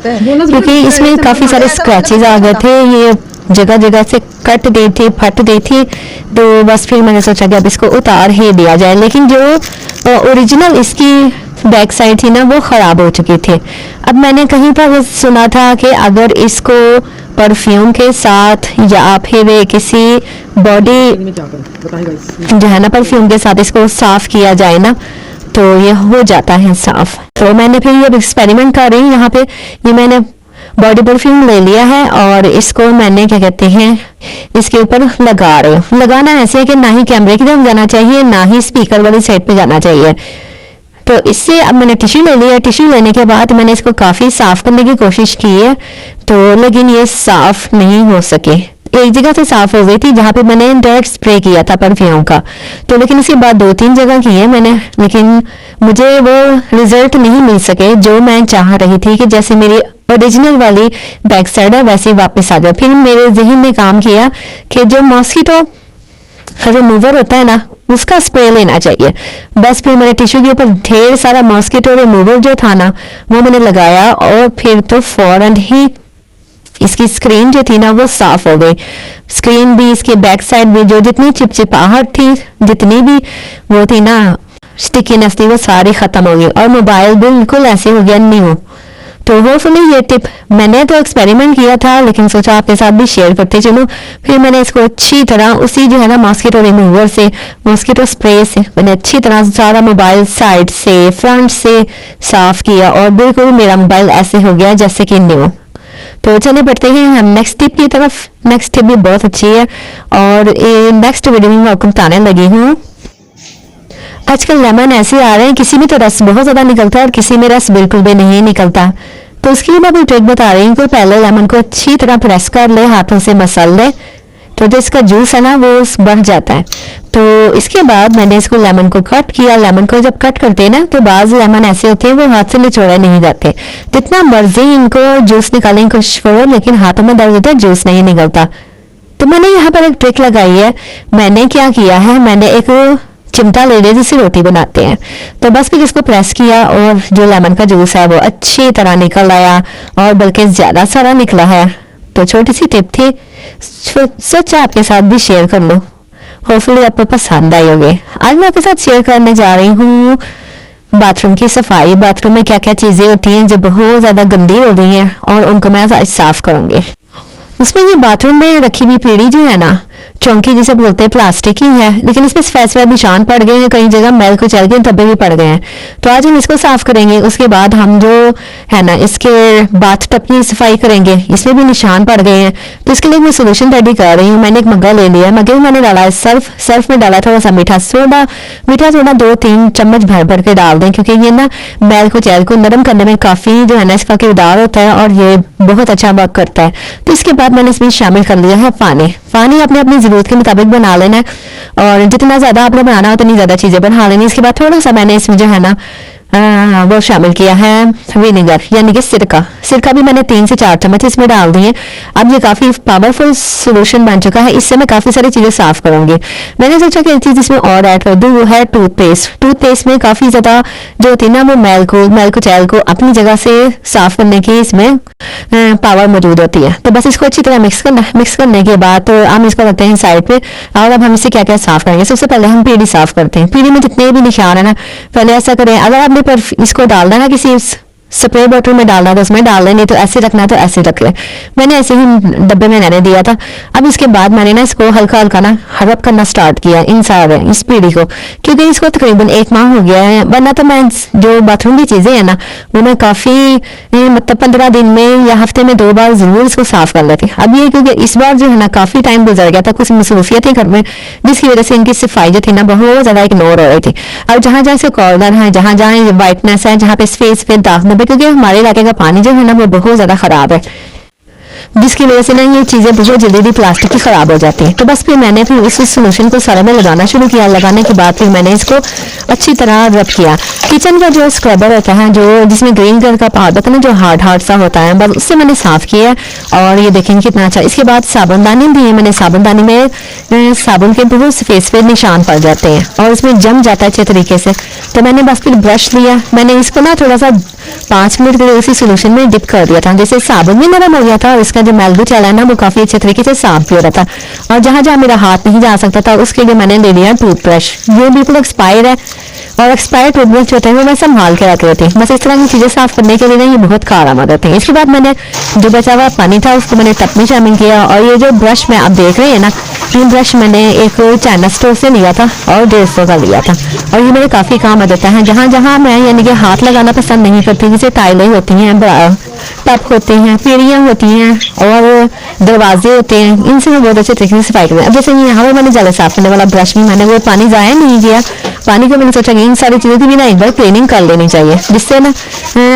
Speaker 1: क्योंकि इसमें काफ़ी सारे स्क्रैचेस आ गए थे। ये जगह जगह से कट गई थी, फट गई थी। तो बस फिर मैंने सोचा कि अब इसको उतार ही दिया जाए। लेकिन जो ओरिजिनल इसकी बैक साइड थी ना वो ख़राब हो चुकी थी। अब मैंने कहीं पर सुना था कि अगर इसको परफ्यूम के साथ या फिर किसी बॉडी जो है ना परफ्यूम के साथ इसको साफ़ किया जाए ना तो ये हो जाता है साफ़। तो मैंने फिर ये एक्सपेरिमेंट कर रही हूँ। यहाँ पे ये मैंने बॉडी परफ्यूम ले लिया है और इसको मैंने क्या कहते हैं इसके ऊपर लगा रही हूँ। लगाना ऐसे है कि ना ही कैमरे की तरफ जाना चाहिए, ना ही स्पीकर वाली साइड पे जाना चाहिए। तो इससे अब मैंने टिश्यू ले लिया। टिश्यू लेने के बाद मैंने इसको काफ़ी साफ़ करने की कोशिश की है, तो लेकिन ये साफ़ नहीं हो सके। एक जगह से साफ़ हो गई थी जहाँ पे मैंने डायरेक्ट स्प्रे किया था परफ्यूम का, तो लेकिन इसके बाद 2-3 जगह की है मैंने, लेकिन मुझे वो रिजल्ट नहीं मिल सके जो मैं चाह रही थी कि जैसे मेरी ओरिजिनल वाली बैक साइड है वैसे वापस आ जाए। फिर मेरे जहन ने काम किया कि जो मॉस्किटो रिमूवर होता है ना उसका स्प्रे लेना चाहिए। बस फिर मैंने टिश्यू के ऊपर ढेर सारा मॉस्किटो रिमूवर जो था ना वो मैंने लगाया और फिर तो फौरन ही इसकी स्क्रीन जो थी ना वो साफ हो गई। स्क्रीन भी, इसकी बैक साइड भी, जो जितनी चिपचिपाहट थी, जितनी भी वो थी ना स्टिकीनेस थी, वो सारी खत्म हो गई और मोबाइल बिल्कुल ऐसे हो गया न्यू। तो होपफुली ये टिप मैंने तो एक्सपेरिमेंट किया था, लेकिन सोचा आपके साथ भी शेयर करते चलूं। फिर मैंने इसको अच्छी तरह उसी जो है ना मॉस्किटो रिमूवर से, मॉस्किटो स्प्रे से मैंने अच्छी तरह सारा मोबाइल साइड से, फ्रंट से साफ किया और बिल्कुल मेरा मोबाइल ऐसे हो गया जैसे कि न्यू। तो चले बढ़ते हैं हम नेक्स्ट टिप की तरफ। नेक्स्ट टिप भी बहुत अच्छी है और नेक्स्ट वीडियो में मैं आपको बताने लगी हूँ। आजकल लेमन ऐसे आ रहे हैं, किसी में तो रस बहुत ज़्यादा निकलता है और किसी में रस बिल्कुल भी नहीं निकलता। तो उसके लिए मैं अभी ट्रिक बता रही हूँ कि पहले लेमन को अच्छी तरह प्रेस कर ले, हाथों से मसल ले, तो जो इसका जूस है ना वो बढ़ जाता है। तो इसके बाद मैंने इसको लेमन को कट किया। लेमन को जब कट करते हैं ना तो बाज़ लेमन ऐसे होते हैं वो हाथ से निचोड़े नहीं जाते। जितना मर्जी इनको जूस निकालने की कोशिश करो लेकिन हाथों में दर्द होता है, जूस नहीं निकलता। तो मैंने यहाँ पर एक ट्रिक लगाई है। मैंने क्या किया है, मैंने एक चिमटा ले लिया जिससे रोटी बनाते हैं। तो बस फिर इसको प्रेस किया और जो लेमन का जूस है वो अच्छी तरह निकल आया और बल्कि ज़्यादा सारा निकला है। तो छोटी सी टिप थी, सोचा आपके साथ भी शेयर कर लो, होपफुली आपको पसंद आई होगी। आज मैं आपके साथ शेयर करने जा रही हूँ बाथरूम की सफाई। बाथरूम में क्या क्या चीज़ें होती हैं जो बहुत ज़्यादा गंदी हो गई हैं और उनको मैं आज साफ करूँगी। उसमें ये बाथरूम में रखी हुई पीढ़ी जो है ना, चौंकी जिसे बोलते हैं, प्लास्टिक ही है, लेकिन इसमें सफेद सफेद निशान पड़ गए हैं, कई जगह मैल को चल गए, धब्बे भी पड़ गए हैं। तो आज हम इसको साफ करेंगे। उसके बाद हम जो है ना इसके बाथ टब की सफाई करेंगे, इसमें भी निशान पड़ गए हैं। तो इसके लिए मैं सोल्यूशन रेडी कर रही हूँ। मैंने एक मग्गा ले लिया, मग्गे में मैंने डाला है सर्फ में डाला थोड़ा सा मीठा सोडा 2-3 चम्मच भर भर के डाल दें, क्योंकि ये ना मैल को चैल को नरम करने में काफ़ी जो है ना इसका किरदार होता है और ये बहुत अच्छा वर्क करता है। तो इसके बाद मैंने इसमें शामिल कर लिया है पानी अपने अपनी ज़रूरत के मुताबिक बना लेना है और जितना ज़्यादा आपने बनाना हो उतनी ज़्यादा चीज़ें बना लेनी। इसके बाद थोड़ा सा मैंने इसमें जो है ना वो शामिल किया है विनेगर यानी कि सिरका भी मैंने 3 से 4 चम्मच इसमें डाल दिए। अब ये काफ़ी पावरफुल सोल्यूशन बन चुका है। इससे मैं काफ़ी सारी चीज़ें साफ़ करूँगी। मैंने सोचा कि एक चीज़ इसमें और ऐड कर दूँ, वो है टूथपेस्ट में काफ़ी ज़्यादा जो होती है ना वो मैल को चैल को अपनी जगह से साफ़ करने की इसमें पावर मौजूद होती है। तो बस इसको अच्छी तरह मिक्स करने के बाद तो हम इसको रखते हैं साइड पे। और अब हम इसे क्या क्या साफ़ करेंगे। सबसे पहले हम पीढ़ी साफ़ करते हैं। पीढ़ी में जितने भी निशान है ना, पहले ऐसा करें, अगर आपने इसको डालना है ना किसी स्प्रे बॉटल में डालना तो उसमें डाल लें, नहीं तो ऐसे रखना तो ऐसे रख ले। मैंने ऐसे ही डब्बे में मैंने दिया था। अब इसके बाद मैंने ना इसको हल्का हल्का ना रब करना स्टार्ट किया इन सारे इस पीढ़ी को, क्योंकि इसको तकरीबन 1 माह हो गया है। वरना तो मैं जो बाथरूम की चीजें है ना वो मैं काफी मतलब 15 दिन में या हफ्ते में 2 बार जरूर इसको साफ कर लेती। अब ये क्योंकि इस बार जो है ना काफी टाइम गुजर गया था, कुछ मसरूफियत थी घर में, जिसकी वजह से इनकी सफाई जो थी ना बहुत ज्यादा इग्नोर हो रही थी। और जहां जहां से कॉर्नर है, जहां जहां वाइटनेस है, जहां पे स्पेस पे दाग, क्योंकि हमारे इलाके का पानी जो है ना वो बहुत ज्यादा खराब है, जिसकी वजह से ना ये चीजें बहुत जल्दी प्लास्टिक की खराब हो जाती हैं। तो बस फिर मैंने फिर इस सोल्यूशन को सारे में लगाना शुरू किया। लगाने के बाद फिर मैंने इसको अच्छी तरह रब किया। किचन का जो स्क्रबर होता है, जो जिसमें ग्रीन कलर का पाउडर होता है ना, जो हार्ड हार्ड सा होता है, बस उससे मैंने साफ किया। और ये देखेंगे कितना अच्छा। इसके बाद साबुनदानी भी है। मैंने साबुनदानी में साबुन के बहुत फेस पे निशान पड़ जाते हैं और इसमें जम जाता है अच्छे तरीके से। तो मैंने बस फिर ब्रश लिया, मैंने इसको ना थोड़ा सा 5 मिनट के लिए उसी सोल्यूशन में डिप कर दिया था, जैसे साबुन भी नरम हो गया था और इसका जो मैल भी चला है ना वो काफी अच्छे तरीके से साफ भी हो रहा था। और जहां जहां मेरा हाथ नहीं जा सकता था उसके लिए मैंने ले लिया टूथब्रश। ये बिल्कुल एक्सपायर है और एक्सपायर टूथब्रश होते हैं वो मैं संभाल के रख लेती हूँ। बस इस तरह की चीजें साफ करने के लिए ना ये बहुत कारआमद होते हैं। इसके बाद मैंने जो बचा हुआ पानी था उसको मैंने टप में शामिल किया। और ये जो ब्रश में आप देख रहे हैं ना, ये ब्रश मैंने एक चाइना स्टोर से लिया था और 150 का लिया था। और ये मेरे काफी काम आ जाता है। जहां जहां मैं यानी कि हाथ लगाना पसंद नहीं करती, जैसे टाइलें होती हैं, टप होते हैं, पीढ़ियां होती हैं और दरवाजे होते हैं, इनसे मैं बहुत अच्छे तरीके से सफाई करती हूँ। अब जैसे यहाँ पर मैंने ज्यादा साफ करने वाला ब्रश में मैंने वो पानी जाया नहीं किया। पानी को मैंने सोचा कि इन सारी चीजों की भी ना एक बार क्लीनिंग कर लेनी चाहिए, जिससे ना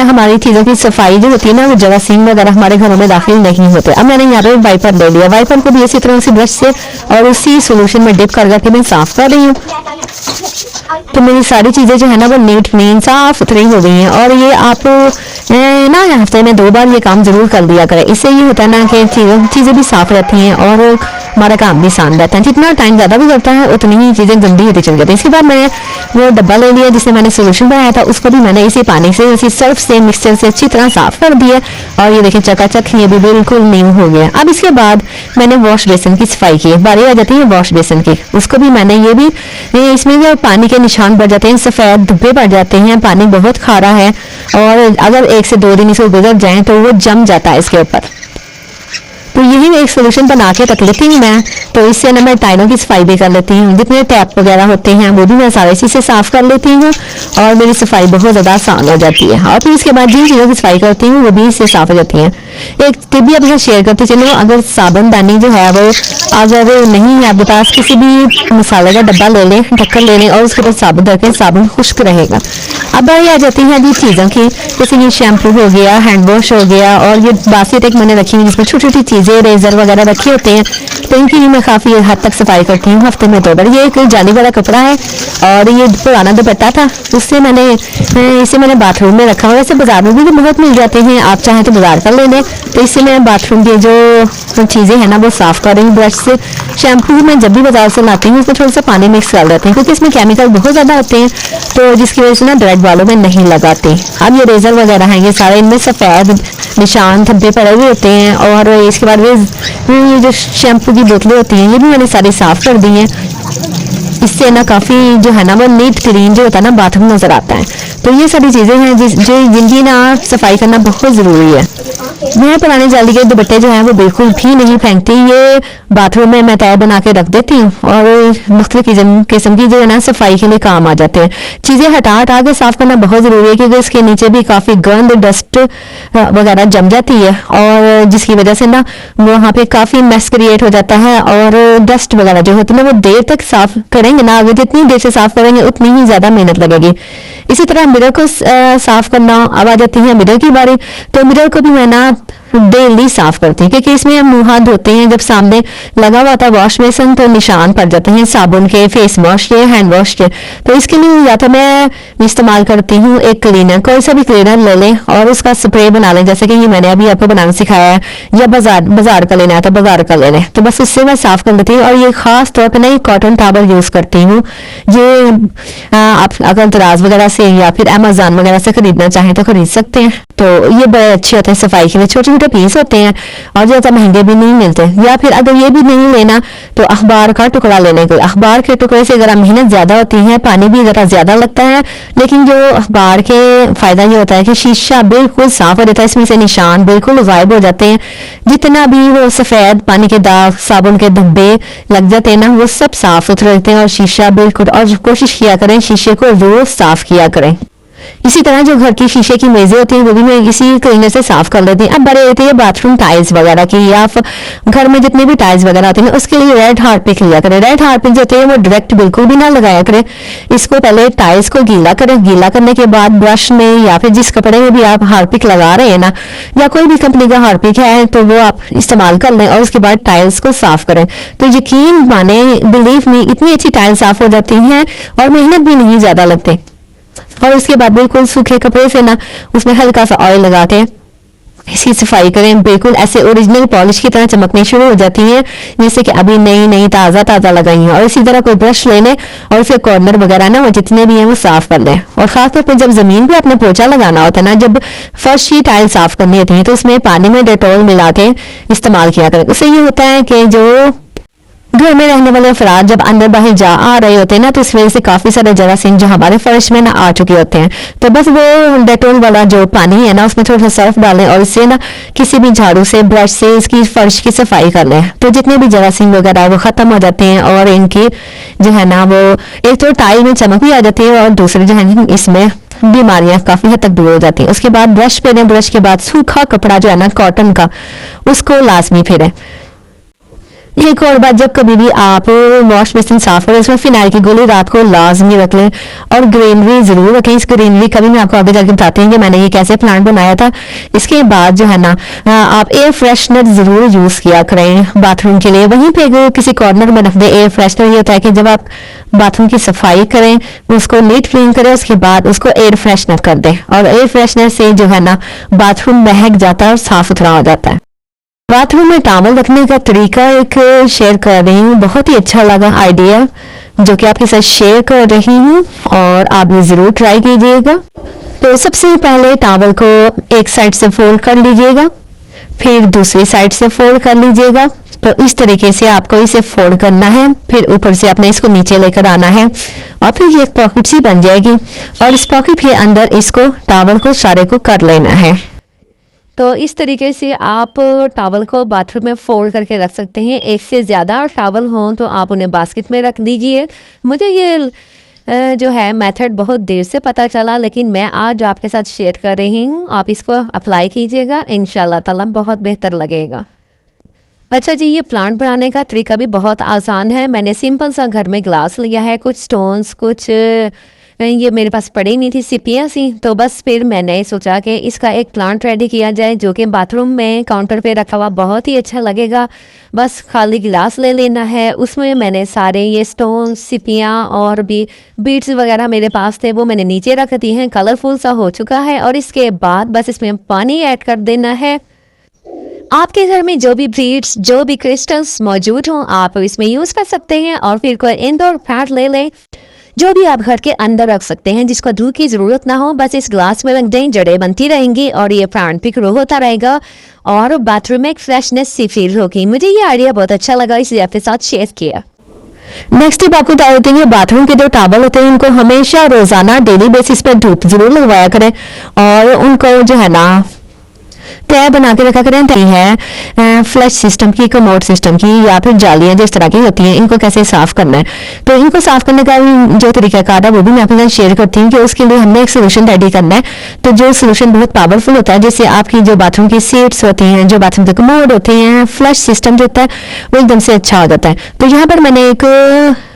Speaker 1: हमारी चीजों की सफाई जो होती है ना वो जरासीम वगैरह हमारे घरों में दाखिल नहीं होते। अब मैंने यहाँ पे वाइपर ले लिया। वाइपर को भी इसी तरह उसी ब्रश से और उसी सोल्यूशन में डिप कर करके मैं साफ कर रही हूँ। तो मेरी सारी चीजें जो है ना वो नीट क्लीन साफ सुथरी हो गई हैं। और ये आप ना हफ्ते में 2 बार ये काम जरूर कर दिया करें। इससे ये होता है ना कि चीजें भी साफ रहती हैं और हमारा काम भी आसान रहता है। जितना टाइम ज्यादा भी करता है उतनी ही चीजें गंदी होती चल जाती है। इसके बाद मैंने वो डब्बा ले लिया जिससे मैंने सोल्यूशन बनाया था, उसको भी मैंने इसी पानी से, इसी सर्फ से, मिक्सचर से अच्छी तरह साफ कर दिया। और ये देखिए चकाचक ये भी बिल्कुल न्यू हो गया। अब इसके बाद मैंने वॉश बेसिन की सफाई की। बारी आ जाती है वॉश बेसिन की, उसको भी मैंने इसमें जो पानी के निशान पड़ जाते हैं, सफेद धब्बे पड़ जाते हैं, पानी बहुत खारा है और अगर 1 से 2 दिन इसे गुजर जाए तो वो जम जाता है इसके ऊपर। तो यही एक सोल्यूशन बना के रख लेती हूँ मैं। तो इससे ना मैं टाइलों की सफाई भी कर लेती हूँ, जितने टैप वगैरह होते हैं वो भी मैं सारे इसी से साफ कर लेती हूँ और मेरी सफाई बहुत ज़्यादा आसान हो जाती है। और फिर इसके बाद जिन चीज़ों की सफाई करती हूँ वो भी इससे साफ हो जाती हैं। एक टिप भी आपके शेयर करती चलो, अगर साबुनदानी जो है वो अगर नहीं है आपके पास, किसी भी मसाले का डब्बा ले लें, ढक्कन ले लें और उसके बाद साबुन रखें, साबुन खुश्क रहेगा। अब बारी आ जाती है अभी चीज़ों की, जैसे ये शैम्पू हो गया, हैंड वॉश हो गया और ये बास्केट एक मैंने रखी हुई जिसमें छोटी छोटी चीज़ें, रेजर वगैरह रखे होते हैं। तो इनकी भी मैं काफ़ी हद तक सफाई करती हूँ हफ्ते में 2 बार। ये एक जाली वाला कपड़ा है और ये पुराना दुपट्टा था, उससे इसे मैंने बाथरूम में रखा हुआ। वैसे बाजार में भी बहुत मिल जाते हैं, आप चाहें तो बाजार कर ले लें। तो इससे मैं बाथरूम की जो चीज़ें हैं ना वो साफ़ कर रही हूँ ब्रश से। शैम्पू मैं जब भी बाजार से लाती हूँ उसमें थोड़ा सा पानी मिक्स कर देती हूँ, क्योंकि इसमें केमिकल बहुत ज़्यादा होते हैं, तो जिसकी वजह से ना डायरेक्ट बालों में नहीं लगाते। अब ये रेजर वगैरह हैं, ये सारे इनमें सफ़ेद निशान धब्बे पड़े हुए होते हैं। और इसके बाद ये जो शैम्पू की बोतलें होती हैं ये भी मैंने सारी साफ़ कर दी हैं। इससे ना काफ़ी जो है ना वो नीट क्लीन जो होता है ना बाथरूम नज़र आता है। तो ये सारी चीज़ें हैं जिनकी ना सफाई करना बहुत ज़रूरी है। मैं पुराने जाली के दुपट्टे जो हैं वो बिल्कुल भी नहीं फेंकती, ये बाथरूम में मैं तय बना के रख देती हूँ और मुख्तलिफ किस्म की जो है ना सफाई के लिए काम आ जाते हैं। चीज़ें हटा के साफ करना बहुत ज़रूरी है, क्योंकि इसके नीचे भी काफ़ी गंद, डस्ट वगैरह जम जाती है और जिसकी वजह से ना वहाँ पे काफ़ी मैस क्रिएट हो जाता है। और डस्ट वगैरह जो होती है ना वो देर तक साफ करेंगे ना, अगर जितनी देर से साफ करेंगे उतनी ही ज़्यादा मेहनत लगेगी। इसी तरह मिरर को साफ करना, अब आ जाती है मिरर की बारी। तो मिरर को भी मैं ना डेली साफ करती हूँ, क्योंकि इसमें हम मुंह हाथ धोते हैं, जब सामने लगा हुआ था वॉश बेसिन तो निशान पड़ जाते हैं साबुन के, फेस वॉश के, हैंड वॉश के। तो इसके लिए या तो मैं इस्तेमाल करती हूँ एक क्लीनर, कोई सा भी क्लीनर ले लें और उसका स्प्रे बना लें, जैसे कि ये मैंने अभी आपको बनाना सिखाया है। या बाजार का लेना है तो बाजार का ले लें, तो बस उससे मैं साफ कर लेती हूँ। और ये खास तौर पर ना कॉटन टावल यूज करती हूँ। ये आप अगर दराज वगैरह से या फिर अमेज़न वगैरह से खरीदना चाहें तो खरीद सकते हैं। तो ये बड़े अच्छे होते हैं सफाई के लिए। छोटे छोटे छोटे पीस होते हैं और ज़्यादा महंगे भी नहीं मिलते। या फिर अगर ये भी नहीं लेना तो अखबार का टुकड़ा लेने को, अखबार के टुकड़े से ज़रा मेहनत ज़्यादा होती है, पानी भी ज़रा ज़्यादा लगता है, लेकिन जो अखबार के फ़ायदा ये होता है कि शीशा बिल्कुल साफ हो जाता है, इसमें से निशान बिल्कुल गायब हो जाते हैं, जितना भी वो सफ़ेद पानी के दाग साबुन के धब्बे लग जाते हैं ना वो सब साफ सुथरे रहते हैं और शीशा बिल्कुल। और कोशिश किया करें शीशे को रोज साफ किया करें। इसी तरह जो घर की शीशे की मेजें होती हैं वो भी मैं इसी क्लीनर से साफ कर लेती हूँ। अब बारी रहती है बाथरूम टाइल्स वगैरह की या घर में जितनी भी टाइल्स वगैरह होती हैं उसके लिए रेड हार्पिक लिया करें। रेड हार्पिक जो होती है वो डायरेक्ट बिल्कुल भी ना लगाया करें, इसको पहले टाइल्स को गीला करें, गीला करने के बाद ब्रश में या फिर जिस कपड़े में भी आप हार्पिक लगा रहे हैं ना या कोई भी कंपनी का हार्पिक है तो वो आप इस्तेमाल कर लें और उसके बाद टाइल्स को साफ करें। तो यकीन माने, बिलीव मी, इतनी अच्छी टाइल्स साफ हो जाती हैं और मेहनत भी नहीं ज्यादा लगती। और उसके बाद बिल्कुल सूखे कपड़े से ना उसमें हल्का सा ऑयल लगा के इसकी सफाई करें, बिल्कुल ऐसे ओरिजिनल पॉलिश की तरह चमकनी शुरू हो जाती है जैसे कि अभी नई नई ताज़ा ताज़ा लगाई हैं। और इसी तरह कोई ब्रश ले लें और उसके कॉर्नर वगैरह ना वो जितने भी हैं वो साफ कर लें। और खासतौर पर जब ज़मीन पे अपने पोछा लगाना होता है ना, जब फर्श की टाइल साफ करनी होती है तो उसमें पानी में डेटॉल मिला के इस्तेमाल किया करें। उससे ये होता है कि जो घर में रहने वाले अफराद जब अंदर बाहर जा आ रहे होते हैं ना तो इस वजह से काफी सारे जरासीम जो हमारे फर्श में ना आ चुके होते हैं, तो बस वो डेटोल वाला जो पानी है ना उसमें थोड़ा सा सर्फ डालें और इससे ना किसी भी झाड़ू से ब्रश से इसकी फर्श की सफाई कर लें तो जितने भी जरासीम वगैरह वो खत्म हो जाते हैं और इनकी जो है ना वो एक तो टाइल में चमक भी आ जाती है और दूसरे जो है इसमें बीमारियां काफी हद तक दूर हो जाती हैं। उसके बाद ब्रश फेरें, ब्रश के बाद सूखा कपड़ा जो है ना कॉटन का उसको लाजमी फेरें। एक और बात, जब कभी भी आप वॉश बेसिन साफ करें उसमें फिनाइल की गोली रात को लाजमी रख लें और ग्रीनरी जरूर रखें। इस ग्रीनरी का भी मैं आपको आगे जाके बताती हूँ कि मैंने ये कैसे प्लांट बनाया था। इसके बाद जो है ना आप एयर फ्रेशनर जरूर यूज किया करें बाथरूम के लिए। वहीं पे अगर किसी कॉर्नर में रख दें एयर फ्रेशनर, ये होता है कि जब आप बाथरूम की सफाई करें उसको नीट क्लीन करें उसके बाद उसको एयर फ्रेशनर कर दें और एयर फ्रेशनर से जो है ना बाथरूम महक जाता है और साफ सुथरा हो जाता है। बाथरूम में टॉवल रखने का तरीका एक शेयर कर रही हूँ, बहुत ही अच्छा लगा आइडिया जो कि आपके साथ शेयर कर रही हूँ और आप ये जरूर ट्राई कीजिएगा। तो सबसे पहले टॉवल को एक साइड से फोल्ड कर लीजिएगा, फिर दूसरी साइड से फोल्ड कर लीजिएगा। तो इस तरीके से आपको इसे फोल्ड करना है, फिर ऊपर से आपने इसको नीचे लेकर आना है और फिर ये एक पॉकेट सी बन जाएगी और इस पॉकेट के अंदर इसको टॉवल को सारे को कर लेना है। तो इस तरीके से आप टॉवल को बाथरूम में फोल्ड करके रख सकते हैं। एक से ज़्यादा टॉवल हों तो आप उन्हें बास्केट में रख दीजिए। मुझे ये जो है मेथड बहुत देर से पता चला, लेकिन मैं आज आपके साथ शेयर कर रही हूँ। आप इसको अप्लाई कीजिएगा, इंशाल्लाह ताला बहुत बेहतर लगेगा। अच्छा जी, ये प्लांट बनाने का तरीका भी बहुत आसान है। मैंने सिंपल सा घर में ग्लास लिया है, कुछ स्टोन्स, कुछ ये मेरे पास पड़ी नहीं थी, सिपियाँ सी, तो बस फिर मैंने सोचा कि इसका एक प्लांट रेडी किया जाए जो कि बाथरूम में काउंटर पे रखा हुआ बहुत ही अच्छा लगेगा। बस खाली गिलास ले लेना है, उसमें मैंने सारे ये स्टोन, सिपियाँ और भी बीड्स वगैरह मेरे पास थे वो मैंने नीचे रख दी हैं। कलरफुल सा हो चुका है और इसके बाद बस इसमें पानी ऐड कर देना है। आपके घर में जो भी बीड्स, जो भी क्रिस्टल्स मौजूद हों आप इसमें यूज़ कर सकते हैं और फिर कोई इंडोर प्लांट ले लें जो भी आप घर के अंदर रख सकते हैं जिसको धूप की ज़रूरत ना हो। बस इस ग्लास में रख दें, जड़ें बनती रहेंगी और ये प्लांट भी ग्रो होता रहेगा और बाथरूम में एक फ्रेशनेस सी फील होगी। मुझे ये आइडिया बहुत अच्छा लगा, इसलिए आपके साथ शेयर किया। नेक्स्ट टिप आपको बता देते हैं, बाथरूम के जो टॉवल होते हैं उनको हमेशा रोजाना डेली बेसिस पर धूप जरूर लगवाया करें और उनको जो है ना तय बना के रखा करें। है फ्लश सिस्टम की, कमोड सिस्टम की या फिर जालियां जिस तरह की होती हैं, इनको कैसे साफ करना है। तो इनको साफ करने का जो तरीकाकार है वो भी मैं आपके साथ शेयर करती हूँ कि उसके लिए हमने एक सोल्यूशन रेडी करना है। तो जो सोल्यूशन बहुत पावरफुल होता है, जिससे आपकी जो बाथरूम की सीट्स होती हैं, जो बाथरूम के कमोड होते हैं, फ्लश सिस्टम जो होता है वो एकदम से अच्छा हो जाता है। तो यहाँ पर मैंने एक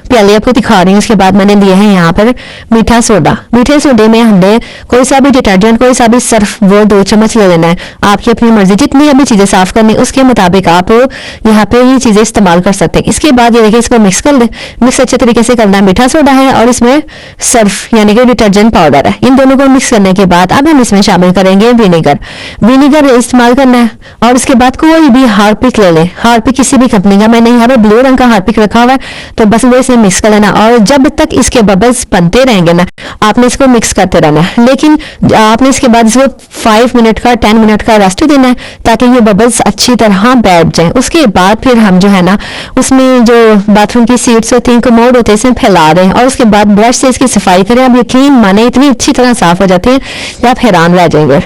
Speaker 1: प्याले आपको दिखा रही हूँ, उसके बाद मैंने लिए हैं यहाँ पर मीठा सोडा। मीठे सोडे में हमने कोई सा भी डिटर्जेंट, कोई सा भी सर्फ वो 2 चम्मच ले लेना है। आपकी अपनी मर्जी, जितनी अभी चीज़ें साफ करनी उसके मुताबिक आप यहाँ पे ये चीज़ें इस्तेमाल कर सकते हैं। इसके बाद ये देखिए इसको मिक्स कर लें। मिक्स अच्छे तरीके से करना है। मीठा सोडा है और इसमें सर्फ यानी कि डिटर्जेंट पाउडर है। इन दोनों को मिक्स करने के बाद अब हम इसमें शामिल करेंगे विनेगर। विनेगर इस्तेमाल करना है और इसके बाद कोई भी हार्पिक ले लें। हार्पिक किसी भी कंपनी का, मैंने यहाँ पर ब्लू रंग का हार्पिक रखा हुआ है तो बस वो इसमें मिक्स कर लेना। और जब तक इसके बबल्स बनते रहेंगे ना, आपने इसको मिक्स करते रहना है। लेकिन आपने इसके बाद इसको 5 मिनट का 10 मिनट का रेस्ट देना है ताकि ये बबल्स अच्छी तरह बैठ जाएं। उसके बाद फिर हम जो है ना उसमें जो बाथरूम की सीट्स होती हैं, कमोड होते हैं, इसमें फैला दें और उसके बाद ब्रश से इसकी सफाई करें। अब यकीन माने इतनी अच्छी तरह साफ हो जाती है कि आप हैरान रह जाएंगे।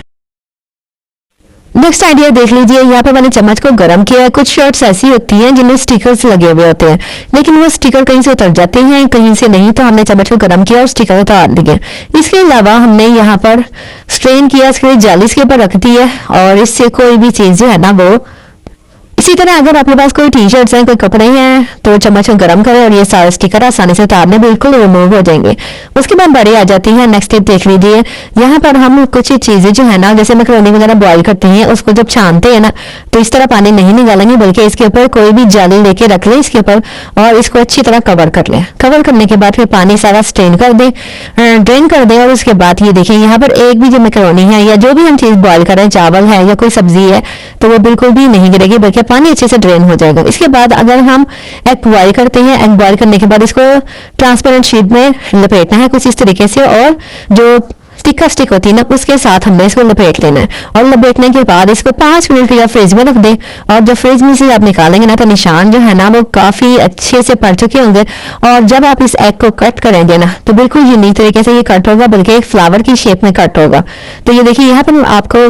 Speaker 1: नेक्स्ट आइडिया देख लीजिए। यहाँ पे मैंने चम्मच को गर्म किया है। कुछ शर्ट्स ऐसी होती हैं जिनमें स्टिकर्स लगे हुए होते हैं, लेकिन वो स्टिकर कहीं से उतर जाते हैं, कहीं से नहीं। तो हमने चम्मच को गर्म किया और स्टिकर उतार दिए। इसके अलावा हमने यहाँ पर स्ट्रेन किया, इसके जाली इसके ऊपर रख दी है और इससे कोई भी चीज़ जो है ना वो इसी तरह अगर आपके पास कोई टी शर्ट्स हैं, कोई कपड़े हैं, तो चम्मच को गर्म करें और ये सारे स्टिकर आसानी से उतारने बिल्कुल रिमूव हो जाएंगे। उसके बाद बड़ी आ जाती है। नेक्स्ट टिप देख लीजिए। यहाँ पर हम कुछ चीज़ें जो है ना, जैसे मैकरोनी वगैरह बॉईल करते हैं, उसको जब छानते हैं ना तो इस तरह पानी नहीं निकालेंगे, बल्कि इसके ऊपर कोई भी जाली लेके रख लें इसके ऊपर और इसको अच्छी तरह कवर कर लें। कवर करने के बाद फिर पानी सारा स्ट्रेन कर दें, ड्रेन कर दें। और उसके बाद ये देखिए यहाँ पर एक भी जो मैकरोनी है या जो भी हम चीज़ बॉयल कर रहे हैं, चावल है या कोई सब्जी है, तो वो बिल्कुल भी नहीं गिरेगी, बल्कि पानी अच्छे से ड्रेन हो जाएगा। इसके बाद अगर हम एग बॉयल करते हैं, एग बॉयल करने के बाद इसको ट्रांसपेरेंट शीट में लपेटना है कुछ इस तरीके से, और जो तिक्का स्टिक होती है ना उसके साथ हमने इसको लपेट लेना है। और लपेटने के बाद इसको 5 मिनट के लिए फ्रिज में रख दें। और जब फ्रिज में से आप निकालेंगे ना तो निशान जो है ना वो काफ़ी अच्छे से पड़ चुके होंगे। और जब आप इस एग को कट करेंगे ना तो बिल्कुल यूनिक तरीके से ये कट होगा, बल्कि एक फ्लावर की शेप में कट होगा। तो ये देखिए यहाँ पर आपको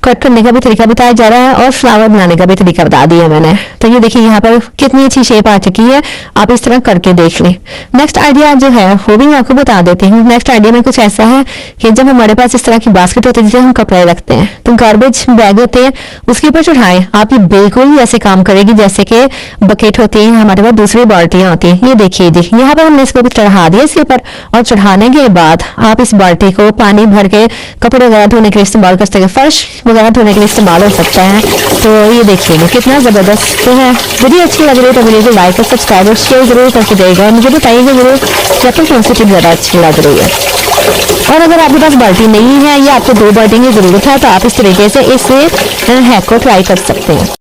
Speaker 1: कट करने का भी तरीका बताया जा रहा है और फ्लावर बनाने का भी तरीका बता दिया मैंने। तो ये देखिए यहाँ पर कितनी अच्छी शेप आ चुकी है, आप इस तरह करके देख लें। नेक्स्ट आइडिया जो है वो भी मैं आपको बता देती हूँ। नेक्स्ट आइडिया में कुछ ऐसा है कि जब हमारे पास इस तरह की बास्केट होती है जिसे हम कपड़े रखते हैं, तो गार्बेज बैग होते हैं उसके ऊपर चढ़ाएं। आप ये बिल्कुल ही ऐसे काम करेगी जैसे कि बकेट होती है, हमारे पास दूसरी बाल्टियां होती हैं। ये देखिए जी, यहाँ पर हमने इसको चढ़ा दिया इसके ऊपर, और चढ़ाने के बाद आप इस बाल्टी को पानी भर के कपड़े वगैरह धोने के लिए इस्तेमाल कर सकते हैं, फर्श वगैरह धोने के लिए इस्तेमाल हो सकता है। तो ये देखिए कितना ज़बरदस्त है। वीडियो अच्छी लग रही है तो वीडियो को लाइक और सब्सक्राइब और शेयर जरूर करके देगा। मुझे बताइएगा जरूर कि आपको कौन सी चीज़ ज़्यादा अच्छी लग रही है। और अगर आपके पास बाल्टी नहीं है या आपको 2 बाल्टी की ज़रूरत है तो आप इस तरीके से इस हैक को ट्राई कर सकते हैं।